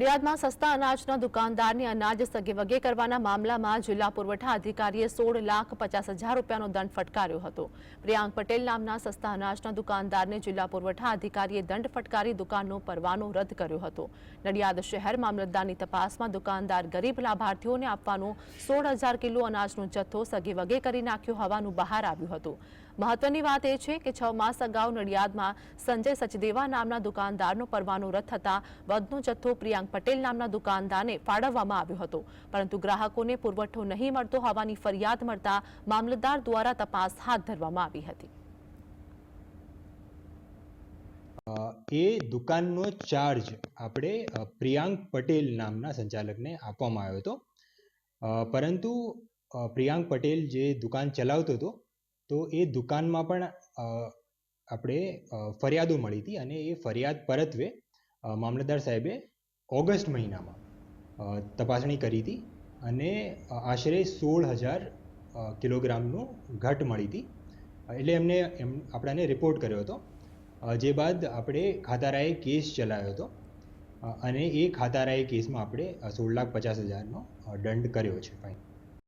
નડિયાદમાં સસ્તા અનાજના દુકાનદારને અનાજ સગેવગે કરવાના મામલામાં જિલ્લા પુરવઠા અધિકારીએ 16,50,000 રૂપિયાનો દંડ ફટકાર્યો હતો। પ્રિયાંક પટેલ નામના સસ્તા અનાજના દુકાનદારને જિલ્લા પુરવઠા અધિકારીએ દંડ ફટકારી દુકાનનો પરવાનો રદ કર્યો હતો। નડિયાદ શહેર મામલતદારની તપાસમાં દુકાનદાર ગરીબ લાભાર્થીઓને આપવાનો 16,000 કિલો અનાજનો જથ્થો સગેવગે કરી નાખ્યો હોવાનું બહાર આવ્યું હતું। મહત્વની વાત એ છે કે 6 માસ અગાઉ નડિયાદમાં સંજય સચદેવા નામના દુકાનદારનો પરવાનો રદ થતા વધનો જથ્થો પ્રિયાંક પટેલ નામના દુકાનદારને ફાળવવામાં આવ્યો હતો, પરંતુ ગ્રાહકોને પુરવઠો નહીં મળતો હોવાની ફરિયાદ મળતા મામલતદાર દ્વારા તપાસ હાથ ધરવામાં આવી હતી। એ દુકાનનો ચાર્જ આપણે પ્રિયાંક પટેલ નામના સંચાલકને આપવામાં આવ્યો હતો, પરંતુ પ્રિયાંક પટેલ જે દુકાન ચલાવતો હતો તો એ દુકાનમાં પણ આપણે ફરિયાદો મળી હતી અને એ ફરિયાદ પરત્વે મામલતદાર સાહેબે ઓગસ્ટ મહિનામાં તપાસણી કરી હતી અને આશરે 16,000 કિલોગ્રામનું ઘટ મળી હતી। એટલે આપણને રિપોર્ટ કર્યો હતો, જે બાદ આપણે ખાતારાએ કેસ ચલાવ્યો હતો અને એ ખાતારાએ કેસમાં આપણે 16,50,000નો દંડ કર્યો છે। ફાઇન।